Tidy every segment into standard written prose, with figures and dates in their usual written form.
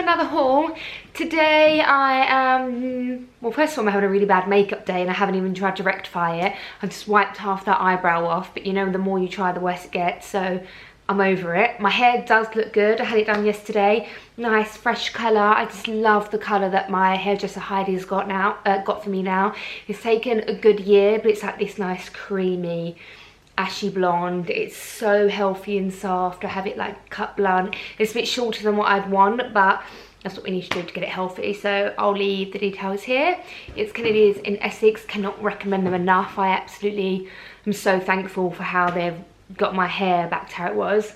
another haul. Today I am, well, first of all I'm having a really bad makeup day and I haven't even tried to rectify it. I just wiped half that eyebrow off, but you know, the more you try the worse it gets, so I'm over it. My hair does look good. I had it done yesterday. Nice fresh colour. I just love the colour that my hairdresser Heidi's got for me now. It's taken a good year, but it's like this nice creamy ashy blonde. It's so healthy and soft. I have it like cut blunt. It's a bit shorter than what I'd want, but that's what we need to do to get it healthy. So I'll leave the details here. It's Kennedy's in Essex. Cannot recommend them enough. I absolutely am so thankful for how they've got my hair back to how it was.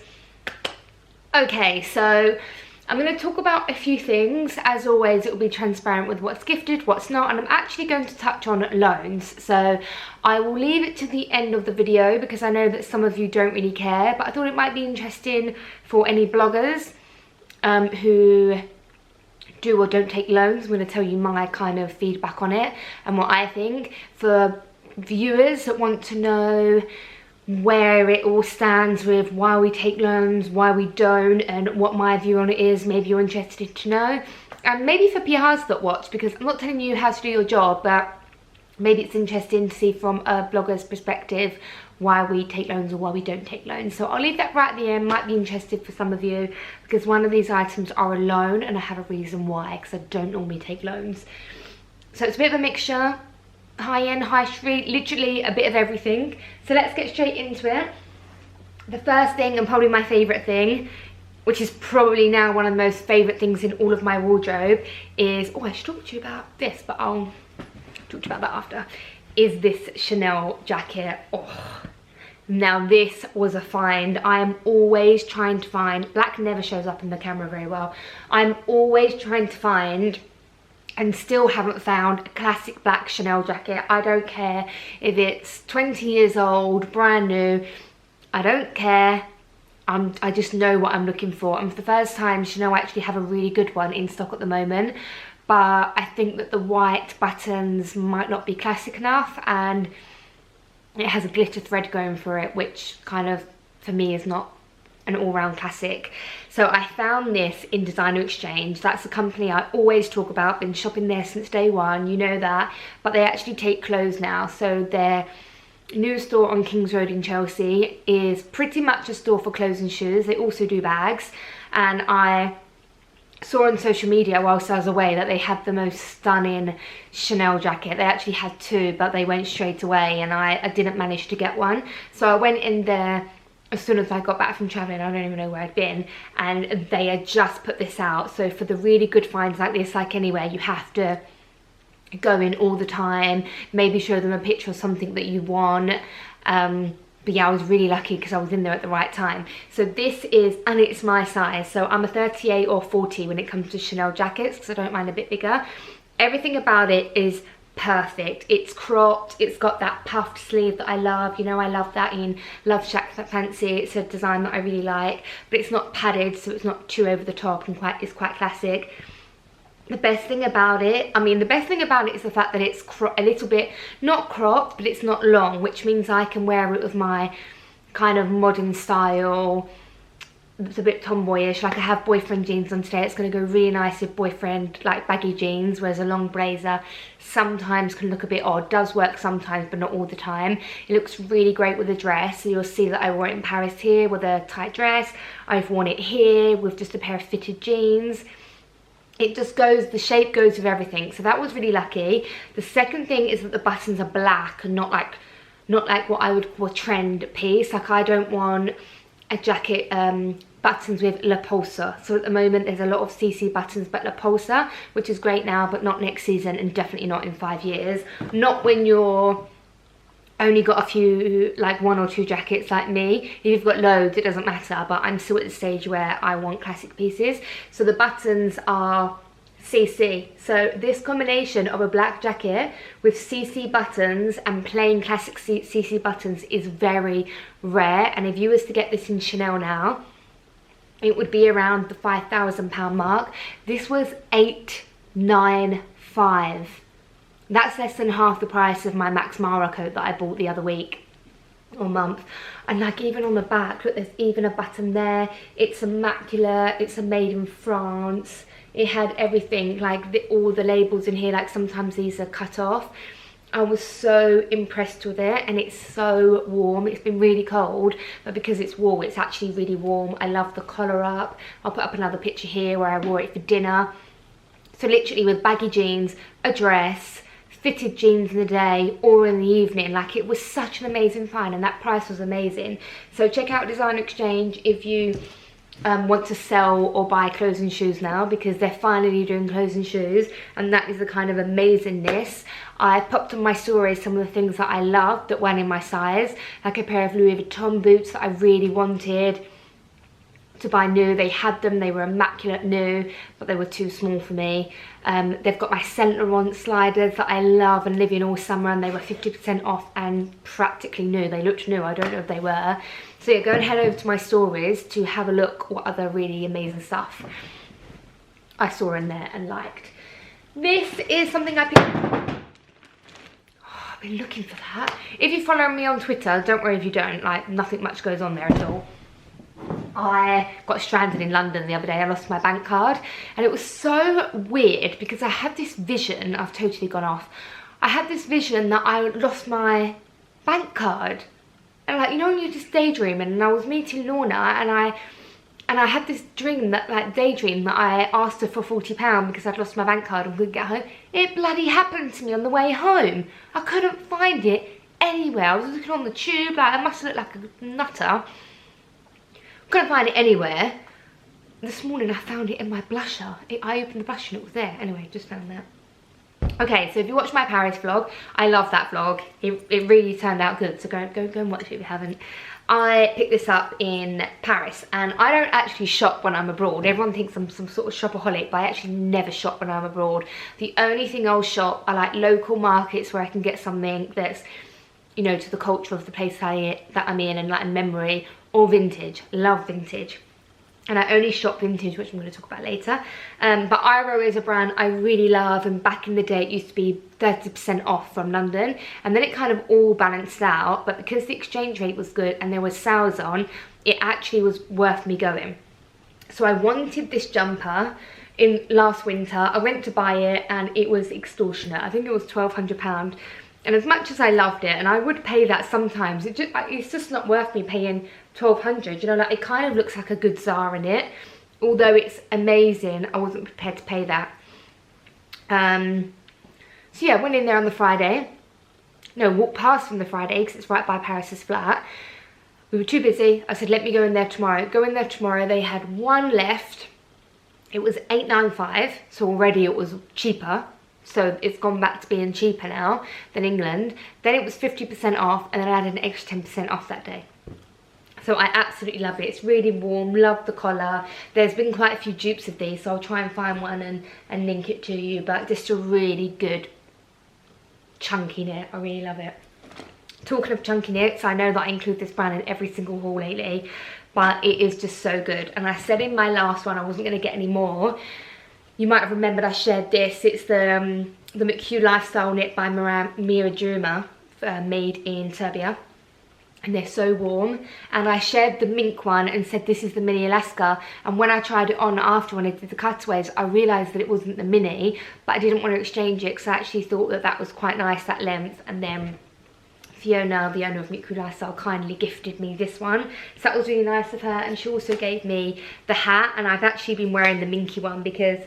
Okay, so I'm going to talk about a few things. As always, it will be transparent with what's gifted, what's not, and I'm actually going to touch on loans. So I will leave it to the end of the video because I know that some of you don't really care, but I thought it might be interesting for any bloggers who do or don't take loans. I'm going to tell you my kind of feedback on it and what I think. For viewers that want to know where it all stands with why we take loans, why we don't, and what my view on it is, maybe you're interested to know. And maybe for PRs that watch, because I'm not telling you how to do your job, but maybe it's interesting to see from a blogger's perspective why we take loans or why we don't take loans. So I'll leave that right at the end. Might be interested for some of you because one of these items are a loan and I have a reason why, because I don't normally take loans. So it's a bit of a mixture. High-end, high street, literally a bit of everything. So let's get straight into it. The first thing, and probably my favourite thing, which is probably now one of the most favourite things in all of my wardrobe, is, oh, I should talk to you about this, but I'll talk to you about that after, is this Chanel jacket. Oh, now this was a find. I am always trying to find, black never shows up in the camera very well, I'm always trying to find and still haven't found a classic black Chanel jacket. I don't care if it's 20 years old, brand new, I don't care. I just know what I'm looking for. And for the first time, Chanel actually have a really good one in stock at the moment, but I think that the white buttons might not be classic enough, and it has a glitter thread going for it, which kind of, for me, is not an all-round classic. So I found this in Designer Exchange. That's a company I always talk about, been shopping there since day one, you know that, but they actually take clothes now. So their new store on Kings Road in Chelsea is pretty much a store for clothes and shoes. They also do bags, and I saw on social media whilst I was away that they had the most stunning Chanel jacket. They actually had two, but they went straight away and I didn't manage to get one. So I went in there as soon as I got back from travelling. I don't even know where I'd been, and they had just put this out. So for the really good finds like this, like anywhere, you have to go in all the time, maybe show them a picture of something that you want. But yeah, I was really lucky because I was in there at the right time. So this is, and it's my size, so I'm a 38 or 40 when it comes to Chanel jackets, because I don't mind a bit bigger. Everything about it is perfect. It's cropped, it's got that puffed sleeve that I love. You know, I love that in Love Shack Fancy. It's a design that I really like, but it's not padded, so it's not too over the top, and it's quite classic. The best thing about it, the best thing about it is the fact that it's a little bit, not cropped, but it's not long, which means I can wear it with my kind of modern style. It's a bit tomboyish. Like I have boyfriend jeans on today. It's going to go really nice with boyfriend like baggy jeans, whereas a long blazer sometimes can look a bit odd. Does work sometimes, but not all the time. It looks really great with a dress. So you'll see that I wore it in Paris here with a tight dress. I've worn it here with just a pair of fitted jeans. It just goes, the shape goes with everything. So that was really lucky. The second thing is that the buttons are black and not like what I would call a trend piece. Like I don't want a jacket buttons with La Polsa. So at the moment there's a lot of CC buttons, but La Polsa, which is great now, but not next season, and definitely not in 5 years. Not when you're only got a few, like 1 or 2 jackets like me. If you've got loads, it doesn't matter, but I'm still at the stage where I want classic pieces. So the buttons are CC. So this combination of a black jacket with CC buttons and plain classic CC buttons is very rare, and if you was to get this in Chanel now, it would be around the £5,000 mark. This was £895. That's less than half the price of my Max Mara coat that I bought the other week. or month. And like even on the back, look, there's even a button there. It's immaculate. It's a made in France. It had everything, like all the labels in here, like sometimes these are cut off. I was so impressed with it, and it's so warm. It's been really cold, but because it's wool, it's actually really warm. I love the collar up. I'll put up another picture here where I wore it for dinner. So literally with baggy jeans, a dress, fitted jeans in the day or in the evening, like it was such an amazing find, and that price was amazing. So check out Designer Exchange if you want to sell or buy clothes and shoes now, because they're finally doing clothes and shoes, and that is the kind of amazingness. I popped on my stories some of the things that I loved that weren't in my size, like a pair of Louis Vuitton boots that I really wanted to buy new. They had them, they were immaculate new, but they were too small for me. They've got my Saint Laurent sliders that I love and live in all summer, and they were 50% off and practically new. They looked new, I don't know if they were. So yeah, go and head over to my stories to have a look what other really amazing stuff I saw in there and liked. This is something I picked. Oh, I've been looking for that. If you follow me on Twitter, don't worry if you don't, like nothing much goes on there at all. I got stranded in London the other day. I lost my bank card, and it was so weird because I had this vision. I've totally gone off. I had this vision that I lost my bank card, and like, you know when you're just daydreaming, and I was meeting Lorna, and I had this dream that, like, daydream that I asked her for £40 because I'd lost my bank card and couldn't get home. It bloody happened to me on the way home. I couldn't find it anywhere. I was looking on the tube, like I must have looked like a nutter. Couldn't find it anywhere. This morning I found it in my blusher. I opened the blusher and it was there. Anyway, just found that. Okay, so if you watch my Paris vlog, I love that vlog. It really turned out good, so go and watch it if you haven't. I picked this up in Paris, and I don't actually shop when I'm abroad. Everyone thinks I'm some sort of shopaholic, but I actually never shop when I'm abroad. The only thing I'll shop are like local markets where I can get something that's, you know, to the culture of the place that I'm in, and like in memory, or vintage. Love vintage. And I only shop vintage, which I'm going to talk about later. But Iro is a brand I really love, and back in the day it used to be 30% off from London, and then it kind of all balanced out, but because the exchange rate was good and there was sales on, it actually was worth me going. So I wanted this jumper in last winter. I went to buy it and it was extortionate. I think it was £1,200. And as much as I loved it, and I would pay that sometimes, it's just not worth me paying £1,200. You know, like, it kind of looks like a good Zara in it. Although it's amazing, I wasn't prepared to pay that. So yeah, I went in there on the Friday. No, walked past from the Friday because it's right by Paris's flat. We were too busy. I said, let me go in there tomorrow. Go in there tomorrow. They had one left. It was £8.95, so already it was cheaper. So it's gone back to being cheaper now than England. Then it was 50% off, and then I had an extra 10% off that day. So I absolutely love it. It's really warm, love the collar. There's been quite a few dupes of these, so I'll try and find one and link it to you. But just a really good chunky knit. I really love it. Talking of chunky knits, I know that I include this brand in every single haul lately, but it is just so good. And I said in my last one I wasn't going to get any more. You might have remembered I shared this. It's the McHugh Lifestyle knit by Mira Juma, made in Serbia. And they're so warm. And I shared the mink one and said this is the mini Alaska. And when I tried it on after, when I did the cutaways, I realised that it wasn't the mini, but I didn't want to exchange it because I actually thought that that was quite nice, that length. And then Fiona, the owner of McHugh Lifestyle, kindly gifted me this one. So that was really nice of her. And she also gave me the hat, and I've actually been wearing the minky one because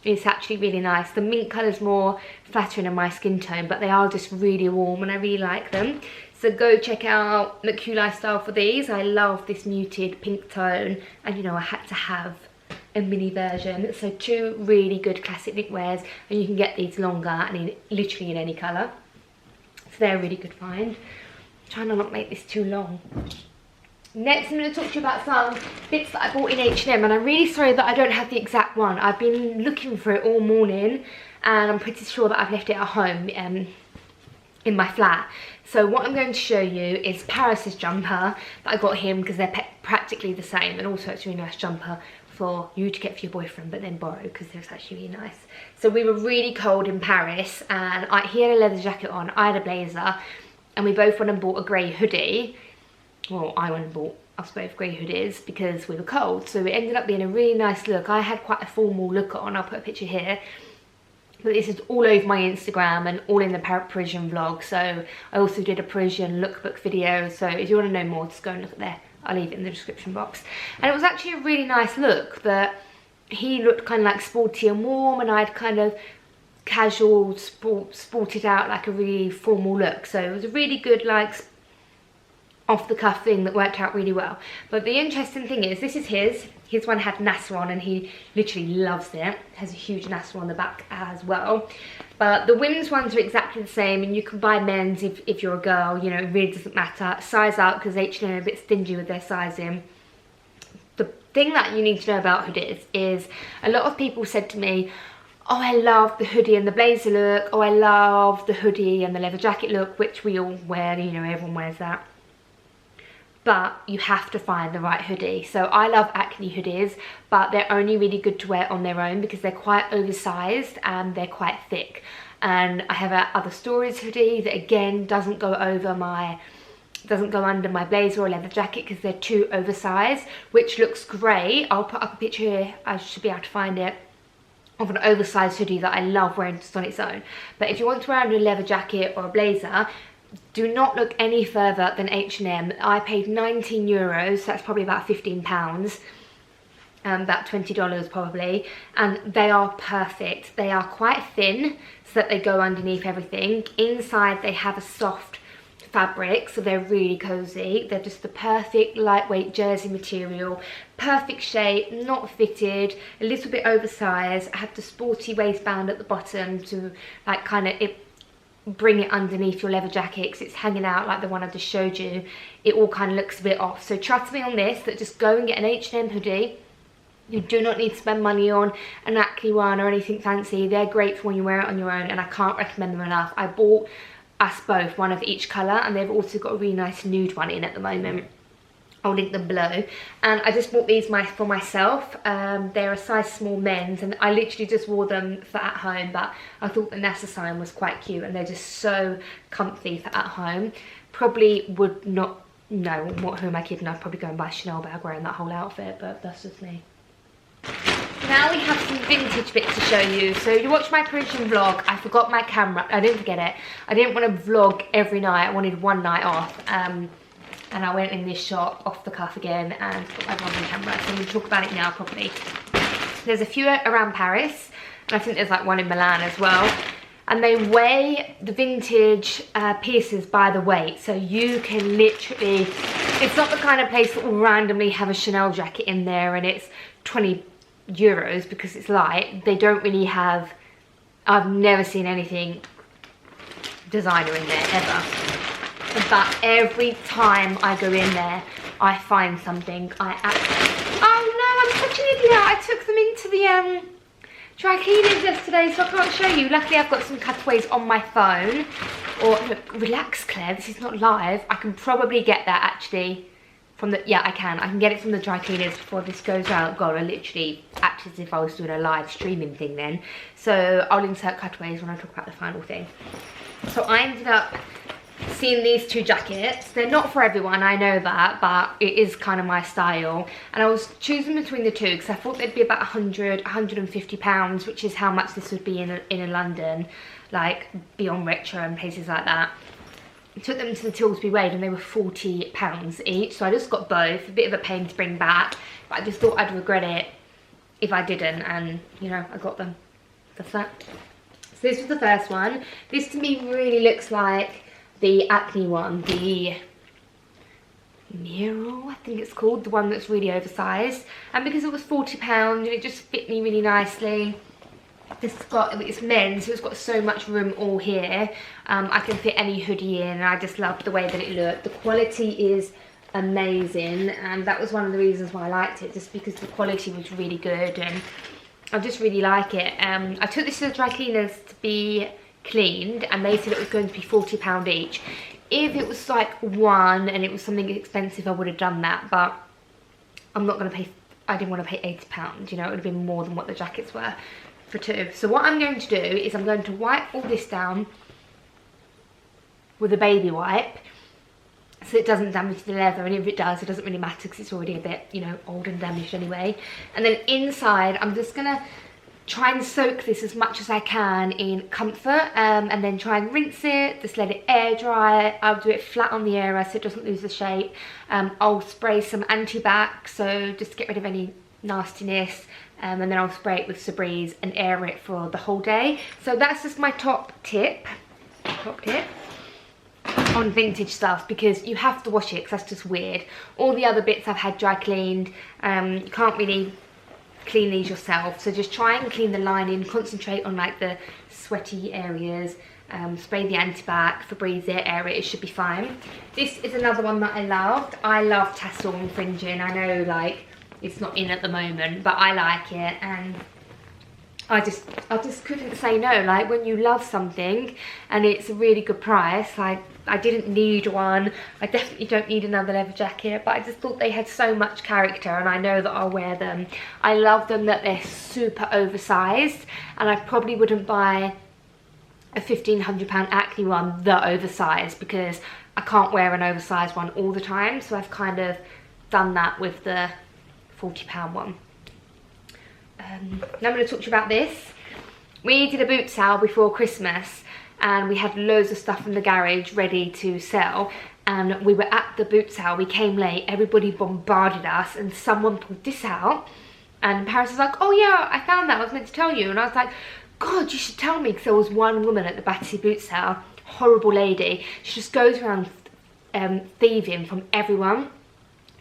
it's actually really nice. The mink colour's more flattering in my skin tone, but they are just really warm and I really like them. So go check out McHugh Lifestyle for these. I love this muted pink tone, and you know I had to have a mini version. So two really good classic knitwears, and you can get these longer and literally in any colour. So they're a really good find. I'm trying to not make this too long. Next, I'm going to talk to you about some bits that I bought in H&M, and I'm really sorry that I don't have the exact one. I've been looking for it all morning, and I'm pretty sure that I've left it at home in my flat. So what I'm going to show you is Paris's jumper that I got him because they're practically the same, and also it's a really nice jumper for you to get for your boyfriend but then borrow because they're actually really nice. So we were really cold in Paris, and he had a leather jacket on, I had a blazer, and we both went and bought a grey hoodie. Well, I went and bought us both grey hoodies because we were cold, so it ended up being a really nice look. I had quite a formal look on, I'll put a picture here, but this is all over my Instagram and all in the Parisian vlog. So I also did a Parisian lookbook video, so if you want to know more, just go and look at there. I'll leave it in the description box. And it was actually a really nice look, that he looked kind of like sporty and warm, and I'd kind of casual sported out like a really formal look. So it was a really good like off the cuff thing that worked out really well. But the interesting thing is, this is his one had NASA on, and he literally loves it. Has a huge NASA on the back as well. But the women's ones are exactly the same, and you can buy men's if you're a girl, you know, it really doesn't matter. Size out, because H&M are a bit stingy with their sizing. The thing that you need to know about hoodies is, a lot of people said to me, oh, I love the hoodie and the blazer look, oh, I love the hoodie and the leather jacket look, which we all wear, you know, everyone wears that. But you have to find the right hoodie. So I love Acne hoodies, but they're only really good to wear on their own because they're quite oversized and they're quite thick. And I have a Other Stories hoodie that again doesn't go under my blazer or leather jacket because they're too oversized, which looks great. I'll put up a picture here, I should be able to find it, of an oversized hoodie that I love wearing just on its own. But if you want to wear under a leather jacket or a blazer, do not look any further than H&M. I paid 19 euros, so that's probably about 15 pounds, about $20 probably, and they are perfect. They are quite thin so that they go underneath everything. Inside they have a soft fabric, so they're really cozy. They're just the perfect lightweight jersey material, perfect shape, not fitted, a little bit oversized. I have the sporty waistband at the bottom to like kind of bring it underneath your leather jacket because it's hanging out like the one I just showed you. It all kind of looks a bit off. So trust me on this, that just go and get an H&M hoodie. You do not need to spend money on an Acne one or anything fancy. They're great for when you wear it on your own, and I can't recommend them enough. I bought us both one of each colour, and they've also got a really nice nude one in at the moment. I'll link them below. And I just bought these for myself. They're a size small men's, and I literally just wore them for at home, but I thought the NASA sign was quite cute, and they're just so comfy for at home. Probably would not, no, who am I kidding? I'd probably go and buy a Chanel bag wearing that whole outfit, but that's just me. Now we have some vintage bits to show you. So you watched my Parisian vlog. I forgot my camera. I didn't forget it. I didn't want to vlog every night. I wanted one night off. And I went in this shop off the cuff again and got my vlogging camera. So I'm going to talk about it now properly. There's a few around Paris, and I think there's like one in Milan as well. And they weigh the vintage pieces by the weight. So you can literally, it's not the kind of place that will randomly have a Chanel jacket in there and it's 20 euros because it's light. They don't really have, I've never seen anything designer in there ever. But every time I go in there, I find something. Oh no, I'm such an idiot. I took them into the dry cleaners yesterday, so I can't show you. Luckily, I've got some cutaways on my phone. Or, look, relax, Claire, this is not live. I can probably get that actually from the, yeah, I can get it from the dry cleaners before this goes out. God, I literally acted as if I was doing a live streaming thing then. So I'll insert cutaways when I talk about the final thing. So I ended up seeing these two jackets. They're not for everyone, I know that, but it is kind of my style. And I was choosing between the two because I thought they'd be about 150 pounds, which is how much this would be in London, like Beyond Retro and places like that. I took them to the till to be weighed and they were 40 pounds each, so I just got both. A bit of a pain to bring back, but I just thought I'd regret it if I didn't, and you know, I got them. That's that. So this was the first one. This to me really looks like the Acne one, the Miro, I think it's called, the one that's really oversized. And because it was £40 and it just fit me really nicely. This has got, it's men's, so it's got so much room all here. I can fit any hoodie in, and I just loved the way that it looked. The quality is amazing, and that was one of the reasons why I liked it, just because the quality was really good, and I just really like it. I took this to the dry cleaners to be cleaned, and they said it was going to be £40 each. If it was like one and it was something expensive, I would have done that, but I'm not going to pay, I didn't want to pay £80, you know, it would have been more than what the jackets were for two. So what I'm going to do is I'm going to wipe all this down with a baby wipe, so it doesn't damage the leather, and if it does, it doesn't really matter because it's already a bit, you know, old and damaged anyway. And then inside, I'm just gonna try and soak this as much as I can in comfort, and then try and rinse it, just let it air dry. I'll do it flat on the area so it doesn't lose the shape. I'll spray some anti-bac, so just to get rid of any nastiness, and then I'll spray it with Febreze and air it for the whole day. So that's just my top tip on vintage stuff, because you have to wash it because that's just weird. All the other bits I've had dry cleaned. You can't really clean these yourself, so just try and clean the lining, concentrate on like the sweaty areas, spray the anti-bac, Febreze it, air it, it should be fine. This is another one that I loved. I love tassel and fringing. I know like it's not in at the moment, but I like it, and I just couldn't say no. Like when you love something and it's a really good price, like I didn't need one. I definitely don't need another leather jacket, but I just thought they had so much character, and I know that I'll wear them. I love them that they're super oversized, and I probably wouldn't buy a £1,500 Acne one that oversized, because I can't wear an oversized one all the time, so I've kind of done that with the £40 one. Now I'm going to talk to you about this. We did a boot sale before Christmas, and we had loads of stuff in the garage ready to sell, and we were at the boot sale. We came late, everybody bombarded us, and someone pulled this out, and Paris was like, oh yeah, I found that, I was meant to tell you. And I was like, God, you should tell me, because there was one woman at the Battersea boot sale, horrible lady. She just goes around thieving from everyone.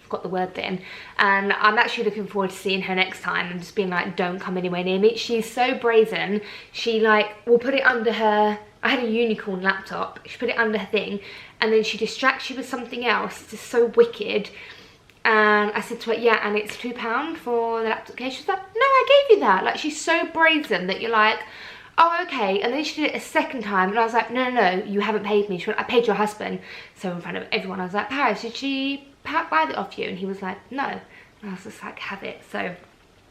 Got the word then, and I'm actually looking forward to seeing her next time and just being like, don't come anywhere near me. She's so brazen. She like will put it under her, I had a Unicorn laptop, she put it under her thing, and then she distracts you with something else. It's just so wicked. And I said to her, yeah, and it's £2 for the laptop case. She was like, no, I gave you that. Like, she's so brazen that you're like, oh, okay. And then she did it a second time, and I was like, no, you haven't paid me. She went, I paid your husband. So in front of everyone, I was like, Paris, did she buy that off you? And he was like, no. And I was just like, have it. So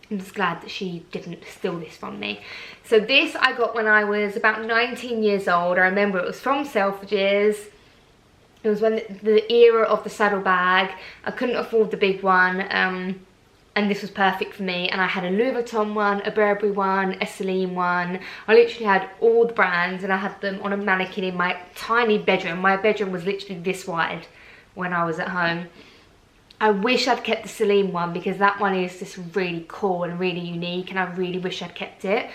I'm just glad that she didn't steal this from me. So this I got when I was about 19 years old. I remember it was from Selfridges. It was when the era of the saddlebag. I couldn't afford the big one, and this was perfect for me. And I had a Louis Vuitton one, a Burberry one, a Celine one. I literally had all the brands, and I had them on a mannequin in my tiny bedroom. My bedroom was literally this wide when I was at home. I wish I'd kept the Celine one, because that one is just really cool and really unique, and I really wish I'd kept it.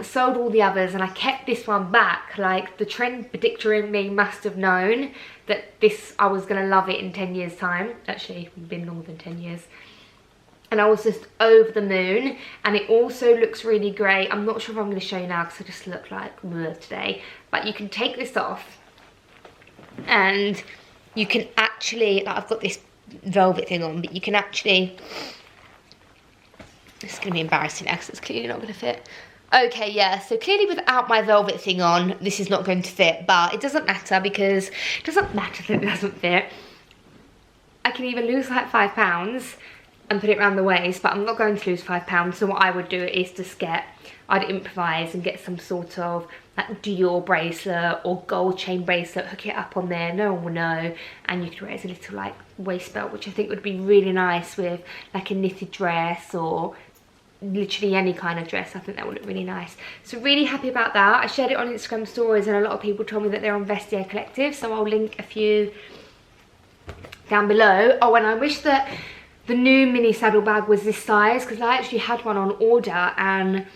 Sold all the others, and I kept this one back. Like, the trend predictor in me must have known that this, I was gonna love it in 10 years time. Actually, it's been longer than 10 years. And I was just over the moon, and it also looks really great. I'm not sure if I'm gonna show you now because I just look like bleh today, but you can take this off, and you can actually, like, I've got this velvet thing on, but you can actually, it's gonna be embarrassing now because it's clearly not gonna fit. Okay, yeah, so clearly without my velvet thing on, this is not going to fit, but it doesn't matter, because it doesn't matter that it doesn't fit. I can even lose like £5 and put it around the waist, but I'm not going to lose £5, so what I would do is just I'd improvise and get some sort of like Dior bracelet or gold chain bracelet, hook it up on there, no one will know, and you could wear it as a little like waist belt, which I think would be really nice with like a knitted dress or literally any kind of dress. I think that would look really nice. So really happy about that. I shared it on Instagram stories, and a lot of people told me that they're on Vestiaire Collective, so I'll link a few down below. Oh, and I wish that the new mini saddlebag was this size, because I actually had one on order, and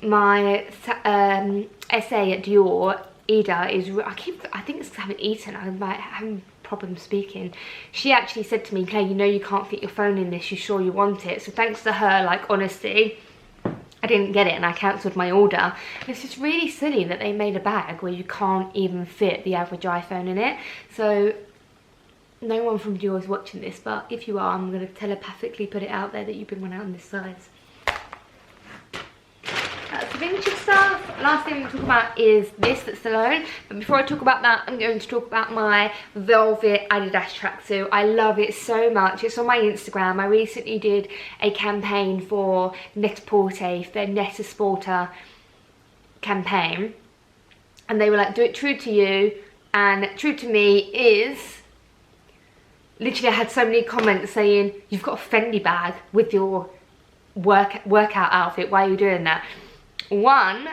my SA at Dior, Ida, is, I think it's having eaten, I'm like having problem speaking. She actually said to me, Claire, you know you can't fit your phone in this, you sure you want it? So thanks to her, like, honestly, I didn't get it and I cancelled my order. And it's just really silly that they made a bag where you can't even fit the average iPhone in it. So no one from Dior is watching this, but if you are, I'm going to telepathically put it out there that you bring one out on this size. That's the vintage stuff. Last thing we're going to talk about is this that's alone. But before I talk about that, I'm going to talk about my velvet Adidas tracksuit. I love it so much. It's on my Instagram. I recently did a campaign for Net-a-Porter, their Net-a-Sporter campaign. And they were like, do it true to you. And true to me is, literally I had so many comments saying, you've got a Fendi bag with your workout outfit, why are you doing that? One,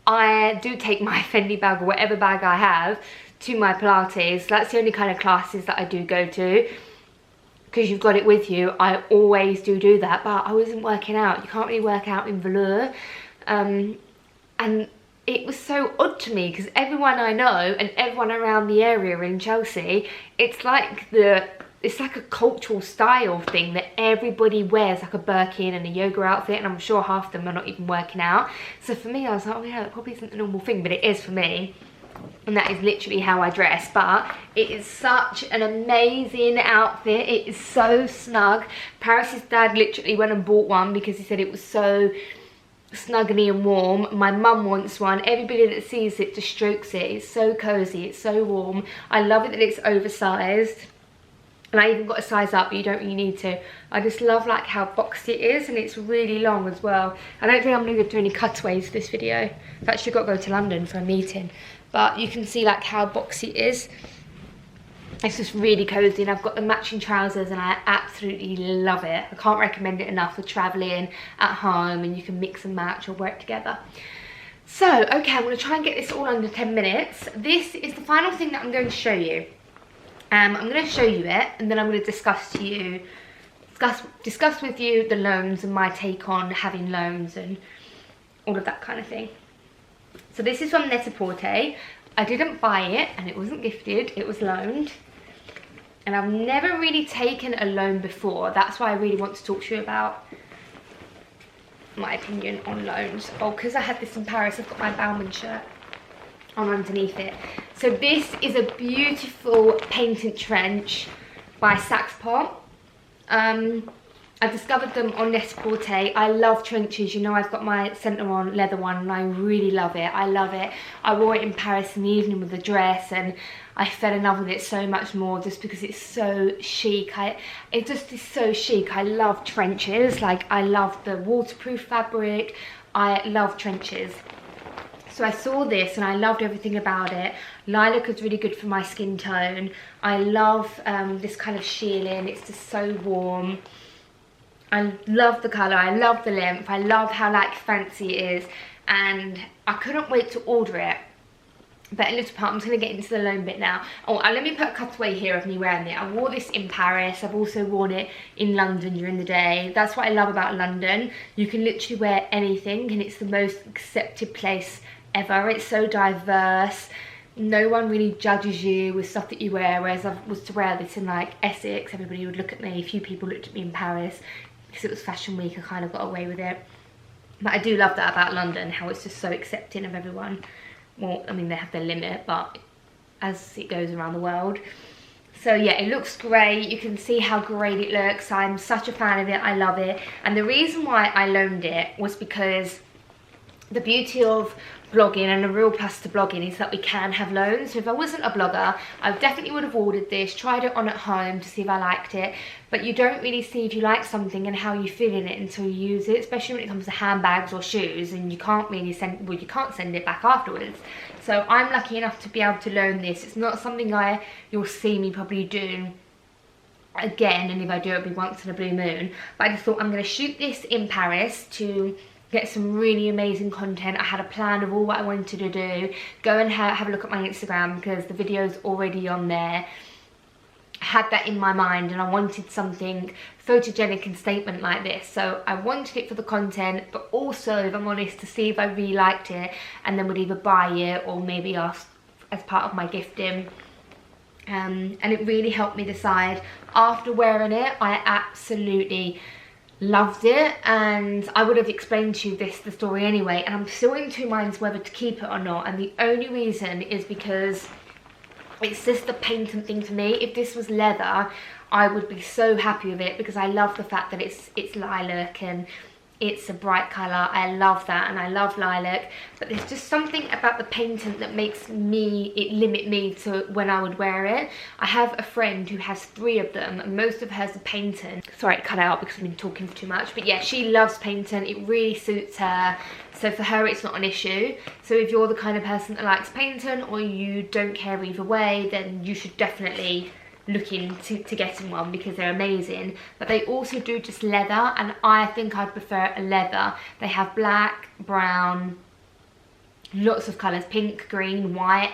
I do take my Fendi bag or whatever bag I have to my Pilates. That's the only kind of classes that I do go to, because you've got it with you. I always do that, but I wasn't working out. You can't really work out in velour. And it was so odd to me, because everyone I know and everyone around the area in Chelsea, it's like a cultural style thing that everybody wears, like a Birkin and a yoga outfit, and I'm sure half of them are not even working out. So for me, I was like, oh yeah, that probably isn't a normal thing, but it is for me. And that is literally how I dress. But it is such an amazing outfit. It is so snug. Paris's dad literally went and bought one because he said it was so snuggly and warm. My mum wants one. Everybody that sees it just strokes it. It's so cozy, it's so warm. I love it that it's oversized, and I even got a size up, but you don't really need to. I just love like how boxy it is, and it's really long as well. I don't think I'm gonna do any cutaways for this video. I've actually got to go to London for a meeting, but you can see like how boxy it is. It's just really cozy, and I've got the matching trousers and I absolutely love it. I can't recommend it enough for traveling at home, and you can mix and match or work together. So, okay, I'm gonna try and get this all under 10 minutes. This is the final thing that I'm going to show you. I'm gonna show you it, and then I'm gonna discuss with you the loans and my take on having loans and all of that kind of thing. So this is from Net-a-Porter. I didn't buy it, and it wasn't gifted, it was loaned. And I've never really taken a loan before. That's why I really want to talk to you about my opinion on loans. Oh, because I had this in Paris, I've got my Bauman shirt on underneath it. So this is a beautiful painted trench by Saxpot. I discovered them on Net-a-Porter. I love trenches. You know, I've got my centre on leather one, and I really love it. I love it. I wore it in Paris in the evening with a dress, and I fell in love with it so much more just because it's so chic. It just is so chic. I love trenches. Like, I love the waterproof fabric. I love trenches. So I saw this and I loved everything about it. Lilac is really good for my skin tone. I love this kind of shearling. It's just so warm. I love the colour, I love the length, I love how like fancy it is, and I couldn't wait to order it. But a little part, I'm just going to get into the loan bit now. Oh, let me put a cutaway here of me wearing it. I wore this in Paris, I've also worn it in London during the day. That's what I love about London. You can literally wear anything, and it's the most accepted place ever. It's so diverse. No one really judges you with stuff that you wear, whereas I was to wear this in like Essex, everybody would look at me. A few people looked at me in Paris. Because it was fashion week, I kind of got away with it. But I do love that about London, how it's just so accepting of everyone. Well, I mean, they have their limit, but as it goes around the world. So yeah, it looks great. You can see how great it looks. I'm such a fan of it. I love it. And the reason why I loaned it was because the beauty of blogging and a real plus to blogging is that we can have loans. So if I wasn't a blogger, I definitely would have ordered this, tried it on at home to see if I liked it. But you don't really see if you like something and how you feel in it until you use it, especially when it comes to handbags or shoes, and you can't really send, well, you can't send it back afterwards. So I'm lucky enough to be able to loan this. It's not something you'll see me probably do again, and if I do, it'll be once in a blue moon. But I just thought I'm going to shoot this in Paris to get some really amazing content. I had a plan of all what I wanted to do. Go and have a look at my Instagram, because the video's already on there. I had that in my mind, and I wanted something photogenic and statement like this. So I wanted it for the content, but also, if I'm honest, to see if I really liked it, and then would either buy it or maybe ask as part of my gifting. And it really helped me decide. After wearing it, I absolutely loved it, and I would have explained to you the story anyway, and I'm still in two minds whether to keep it or not. And the only reason is because it's just the patent thing for me. If this was leather, I would be so happy with it, because I love the fact that it's lilac and It's a bright colour. I love that, and I love lilac, but there's just something about the patent that makes limit me to when I would wear it. I have a friend who has 3 of them, and most of hers are patent. Sorry, it cut out because I've been talking for too much, but yeah, she loves patent. It really suits her, so for her it's not an issue. So if you're the kind of person that likes patent, or you don't care either way, then you should definitely look into getting one, because they're amazing. But they also do just leather, and I think I'd prefer a leather. They have black, brown, lots of colours, pink, green, white,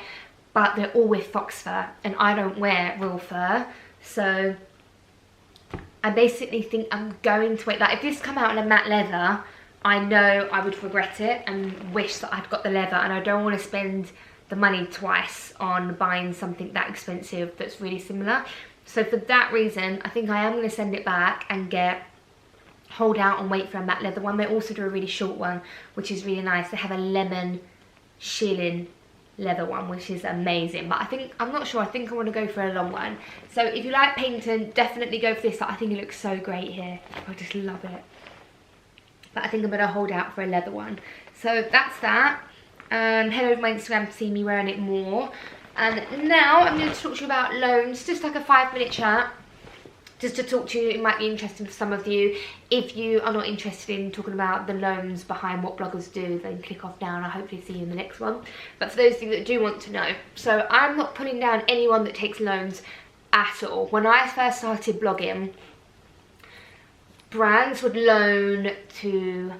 but they're all with fox fur, and I don't wear real fur, so I basically think I'm going to wait. Like, if this come out in a matte leather, I know I would regret it and wish that I'd got the leather, and I don't want to spend the money twice on buying something that expensive that's really similar. So for that reason, I think I am going to send it back and hold out and wait for a matte leather one. They also do a really short one, which is really nice. They have a lemon shilling leather one, which is amazing. But I'm not sure, I think I want to go for a long one. So if you like painting, definitely go for this. I think it looks so great here. I just love it. But I think I'm going to hold out for a leather one. So that's that. Head over to my Instagram to see me wearing it more. And now I'm going to talk to you about loans, just like a 5-minute chat, just to talk to you. It might be interesting for some of you. If you are not interested in talking about the loans behind what bloggers do, then click off now, and I'll hopefully see you in the next one. But for those of you that do want to know, so I'm not putting down anyone that takes loans at all. When I first started blogging, brands would loan to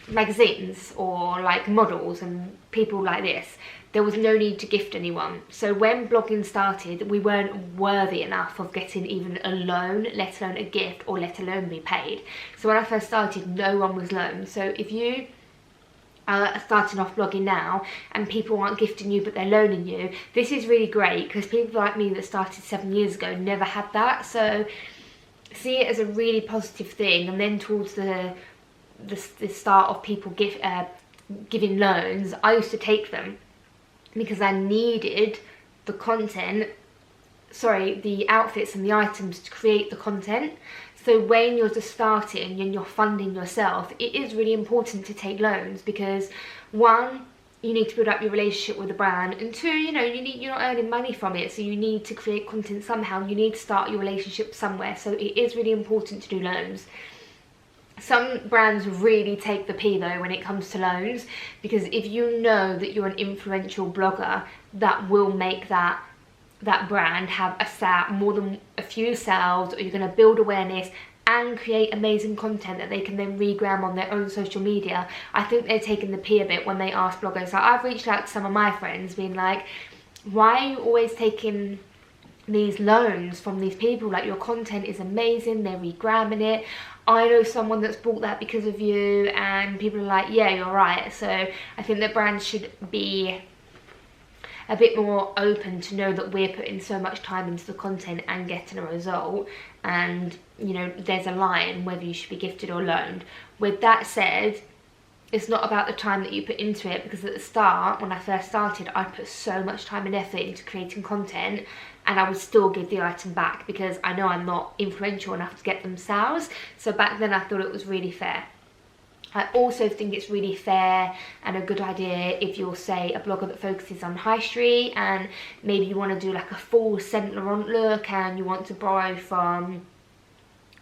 magazines or like models and people like this. There was no need to gift anyone. So when blogging started, we weren't worthy enough of getting even a loan, let alone a gift, or let alone be paid. So when I first started, no one was loaned. So if you are starting off blogging now and people aren't gifting you but they're loaning you, this is really great, because people like me that started 7 years ago never had that. So see it as a really positive thing. And then towards the start of people giving loans, I used to take them because I needed the content, the outfits and the items to create the content. So when you're just starting and you're funding yourself, it is really important to take loans, because 1, you need to build up your relationship with the brand, and 2, you're not earning money from it, so you need to create content somehow. You need to start your relationship somewhere, so it is really important to do loans. Some brands really take the P though when it comes to loans, because if you know that you're an influential blogger, that will make that brand have more than a few sales, or you're going to build awareness and create amazing content that they can then regram on their own social media. I think they're taking the P a bit when they ask bloggers. So I've reached out to some of my friends being like, why are you always taking these loans from these people? Like, your content is amazing, they're regramming it. I know someone that's bought that because of you, and people are like, yeah, you're right. So I think that brands should be a bit more open to know that we're putting so much time into the content and getting a result, and there's a line whether you should be gifted or loaned. With that said, it's not about the time that you put into it, because at the start, when I first started, I put so much time and effort into creating content, and I would still give the item back because I know I'm not influential enough to get them sales. So back then I thought it was really fair. I also think it's really fair and a good idea if you're, say, a blogger that focuses on high street, and maybe you want to do like a full Saint Laurent look, and you want to borrow from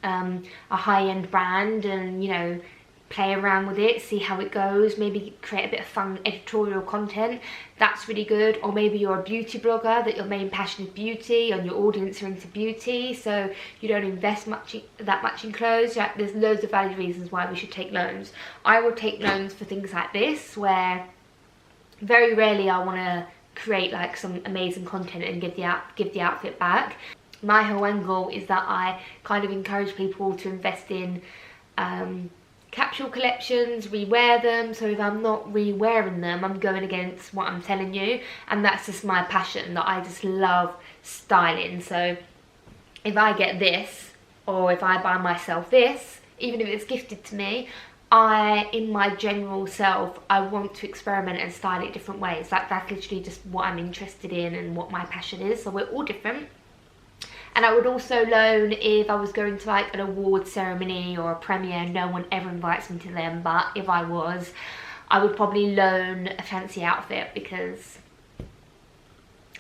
a high-end brand, and play around with it, see how it goes, maybe create a bit of fun editorial content. That's really good. Or maybe you're a beauty blogger, that your main passion is beauty and your audience are into beauty, so you don't invest that much in clothes. There's loads of valid reasons why we should take loans. I will take loans for things like this, where very rarely I want to create like some amazing content and give the outfit back. My whole angle is that I kind of encourage people to invest in capsule collections, rewear them. So if I'm not re-wearing them, I'm going against what I'm telling you, and that's just my passion, that I just love styling. So if I get this, or if I buy myself this, even if it's gifted to me, in my general self, I want to experiment and style it different ways. That's literally just what I'm interested in and what my passion is. So we're all different. And I would also loan if I was going to like an award ceremony or a premiere. No one ever invites me to them, but if I was, I would probably loan a fancy outfit because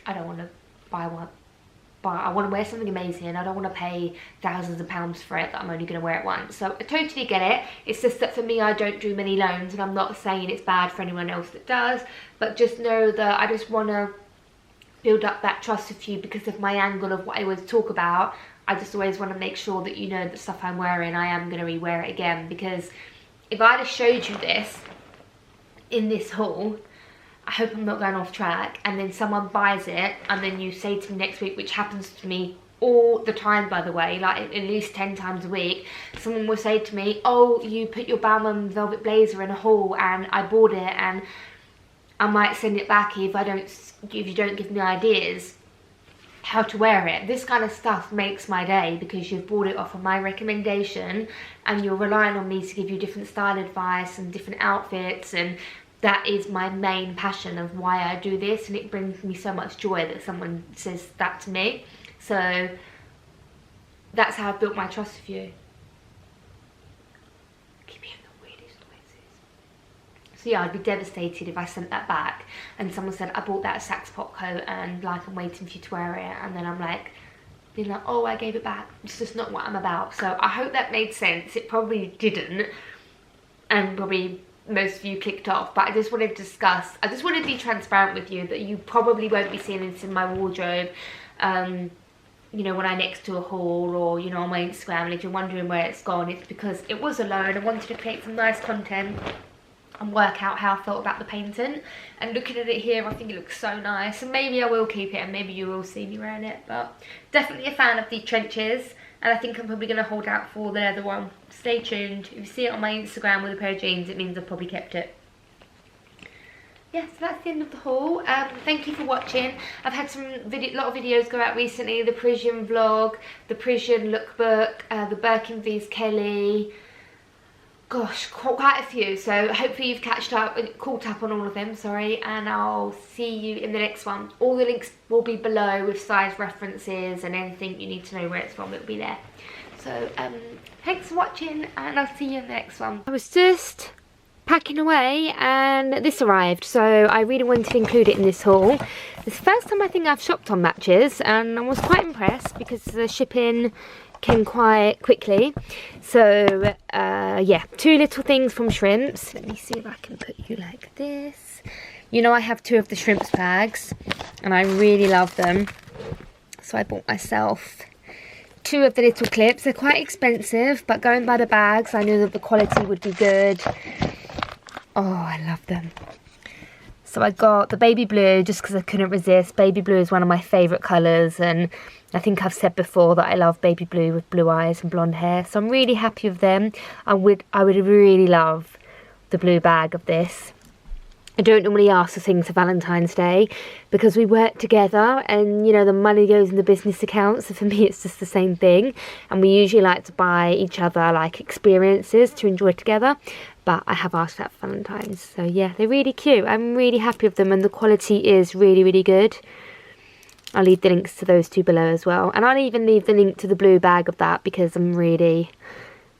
I don't want to buy one. But I want to wear something amazing. I don't want to pay thousands of pounds for it that I'm only going to wear it once. So I totally get it. It's just that for me, I don't do many loans, and I'm not saying it's bad for anyone else that does. But just know that I just want to build up that trust with you because of my angle of what I always talk about. I just always want to make sure that you know the stuff I'm wearing, I am going to re-wear it again. Because if I'd have showed you this in this haul, I hope I'm not going off track, and then someone buys it and then you say to me next week, which happens to me all the time by the way, like at least 10 times a week, someone will say to me, oh, you put your Balmain velvet blazer in a haul and I bought it and I might send it back if you don't give me ideas how to wear it. This kind of stuff makes my day because you've bought it off of my recommendation and you're relying on me to give you different style advice and different outfits, and that is my main passion of why I do this, and it brings me so much joy that someone says that to me. So that's how I've built my trust with you. Keep hearing the weirdest noises. So yeah, I'd be devastated if I sent that back and someone said, I bought that Saks pot coat and like I'm waiting for you to wear it, and then I'm like, being like, oh, I gave it back. It's just not what I'm about. So I hope that made sense. It probably didn't, and probably most of you clicked off, but I just wanted to discuss, I just wanted to be transparent with you that you probably won't be seeing this in my wardrobe, you know, when I next do a haul or, you know, on my Instagram. And if you're wondering where it's gone, it's because it was a loan. I wanted to create some nice content and work out how I felt about the painting, and looking at it here, I think it looks so nice, and maybe I will keep it and maybe you will see me wearing it. But definitely a fan of the trenches, and I think I'm probably going to hold out for the leather one. Stay tuned. If you see it on my Instagram with a pair of jeans, it means I've probably kept it. Yeah, so that's the end of the haul. Thank you for watching. I've had lot of videos go out recently. The Parisian vlog, the Parisian lookbook, the Birkin vs Kelly. Gosh, quite a few. So hopefully you've caught up on all of them, sorry. And I'll see you in the next one. All the links will be below with size references and anything you need to know where it's from, it'll be there. So thanks for watching, and I'll see you in the next one. I was just packing away and this arrived, so I really wanted to include it in this haul. It's the first time I think I've shopped on Matches, and I was quite impressed because the shipping came quite quickly. So yeah, 2 little things from Shrimps. Let me see if I can put you like this. You know, I have 2 of the Shrimps bags and I really love them, so I bought myself 2 of the little clips. They're quite expensive, but going by the bags, I knew that the quality would be good. Oh, I love them. So I got the baby blue just because I couldn't resist. Baby blue is one of my favourite colours, and I think I've said before that I love baby blue with blue eyes and blonde hair. So I'm really happy with them. I would really love the blue bag of this. I don't normally ask for things for Valentine's Day because we work together and, you know, the money goes in the business account. So for me, it's just the same thing. And we usually like to buy each other like experiences to enjoy together. But I have asked that for Valentine's. So yeah, they're really cute. I'm really happy with them, and the quality is really, really good. I'll leave the links to those 2 below as well. And I'll even leave the link to the blue bag of that because I'm really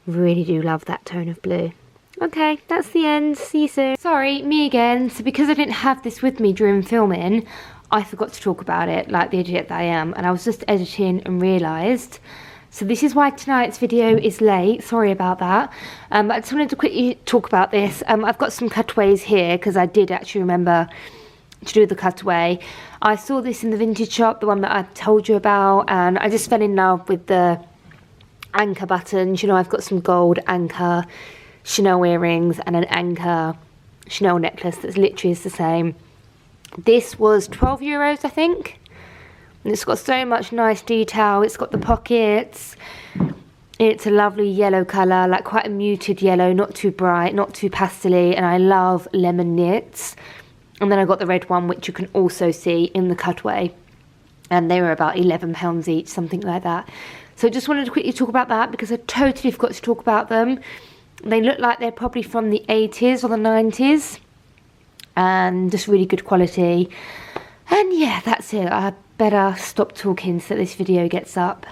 do love that tone of blue. Okay, that's the end. See you soon. Sorry, me again. So because I didn't have this with me during filming, I forgot to talk about it like the idiot that I am. And I was just editing and realised. So this is why tonight's video is late. Sorry about that. But I just wanted to quickly talk about this. I've got some cutaways here because I did actually remember to do the cutaway. I saw this in the vintage shop, the one that I told you about, and I just fell in love with the anchor buttons. You know, I've got some gold anchor Chanel earrings and an anchor Chanel necklace that's literally is the same. This was 12 euros, I think. And it's got so much nice detail. It's got the pockets. It's a lovely yellow colour, like quite a muted yellow, not too bright, not too pastel-y, and I love lemon knits. And then I got the red one, which you can also see in the cutaway. And they were about £11 each, something like that. So I just wanted to quickly talk about that because I totally forgot to talk about them. They look like they're probably from the 80s or the 90s. And just really good quality. And yeah, that's it. I better stop talking so that this video gets up.